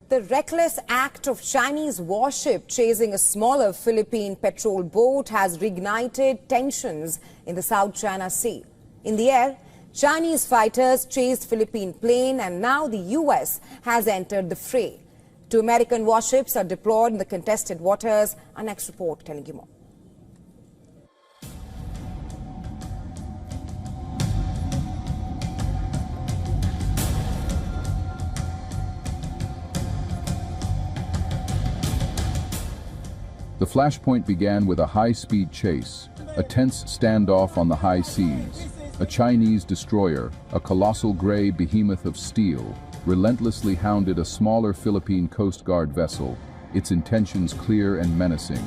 The reckless act of Chinese warship chasing a smaller Philippine patrol boat has reignited tensions in the South China Sea. In the air, Chinese fighters chased Philippine plane, and now the US has entered the fray. 2 American warships are deployed in the contested waters. Our next report telling you more. The flashpoint began with a high-speed chase, a tense standoff on the high seas. A Chinese destroyer, a colossal gray behemoth of steel, relentlessly hounded a smaller Philippine Coast Guard vessel, its intentions clear and menacing.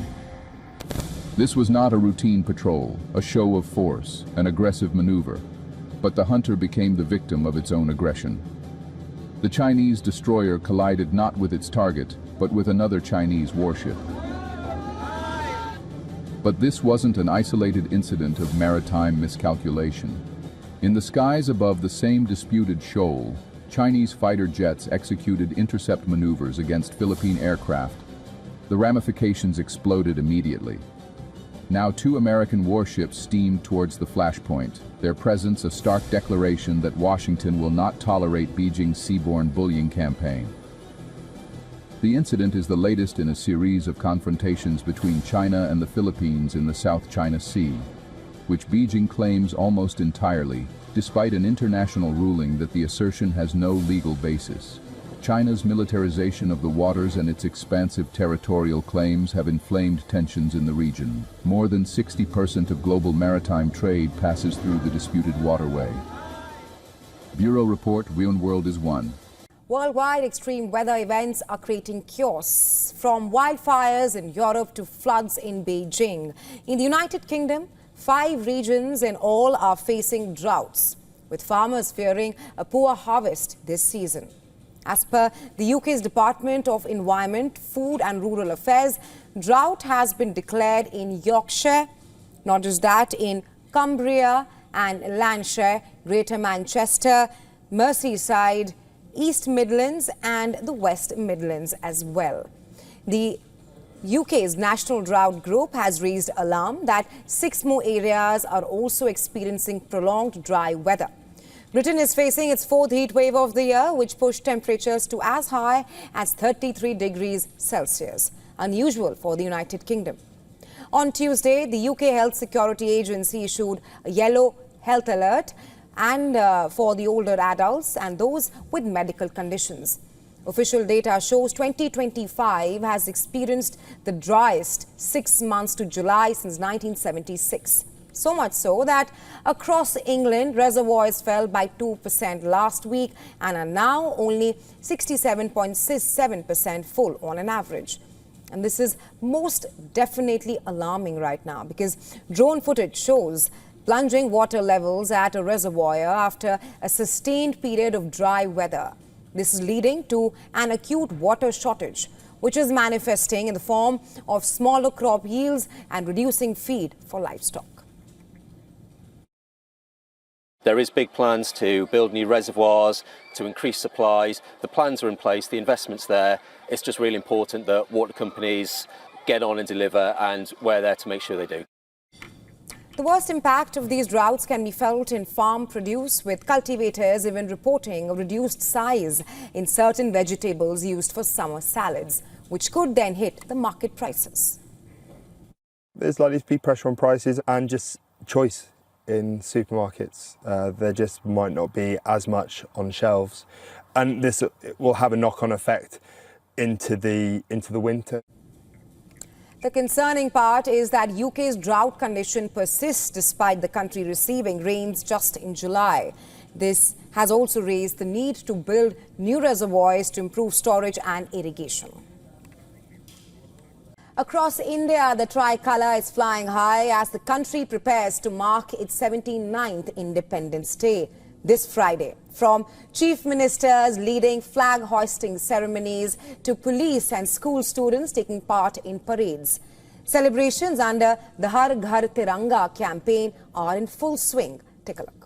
This was not a routine patrol, a show of force, an aggressive maneuver, but the hunter became the victim of its own aggression. The Chinese destroyer collided not with its target, but with another Chinese warship. But this wasn't an isolated incident of maritime miscalculation. In the skies above the same disputed shoal, Chinese fighter jets executed intercept maneuvers against Philippine aircraft. The ramifications exploded immediately. Now 2 American warships steamed towards the flashpoint, their presence a stark declaration that Washington will not tolerate Beijing's seaborne bullying campaign. The incident is the latest in a series of confrontations between China and the Philippines in the South China Sea, which Beijing claims almost entirely, despite an international ruling that the assertion has no legal basis. China's militarization of the waters and its expansive territorial claims have inflamed tensions in the region. More than 60% of global maritime trade passes through the disputed waterway. Bureau report, WION World is one. Worldwide extreme weather events are creating chaos, from wildfires in Europe to floods in Beijing. In the United Kingdom, 5 regions in all are facing droughts, with farmers fearing a poor harvest this season. As per the UK's Department of Environment, Food and Rural Affairs, drought has been declared in Yorkshire, not just that, in Cumbria and Lancashire, Greater Manchester, Merseyside, East Midlands and the West Midlands as well. The UK's National Drought Group has raised alarm that 6 more areas are also experiencing prolonged dry weather. Britain is facing its 4th heat wave of the year, which pushed temperatures to as high as 33 degrees Celsius, unusual for the United Kingdom. On Tuesday, the UK Health Security Agency issued a yellow health alert and for the older adults and those with medical conditions. Official data shows 2025 has experienced the driest 6 months to July since 1976. So much so that across England, reservoirs fell by 2% last week and are now only 67.67% full on an average. And this is most definitely alarming right now because drone footage shows plunging water levels at a reservoir after a sustained period of dry weather. This is leading to an acute water shortage, which is manifesting in the form of smaller crop yields and reducing feed for livestock. There is big plans to build new reservoirs, to increase supplies. The plans are in place, the investment's there. It's just really important that water companies get on and deliver, and we're there to make sure they do. The worst impact of these droughts can be felt in farm produce, with cultivators even reporting a reduced size in certain vegetables used for summer salads, which could then hit the market prices. There's likely to be pressure on prices and just choice in supermarkets. There just might not be as much on shelves, and this will have a knock-on effect into the winter. The concerning part is that UK's drought condition persists despite the country receiving rains just in July. This has also raised the need to build new reservoirs to improve storage and irrigation. Across India, the tricolour is flying high as the country prepares to mark its 79th Independence Day this Friday. From chief ministers leading flag hoisting ceremonies to police and school students taking part in parades. Celebrations under the Har Ghar Tiranga campaign are in full swing. Take a look.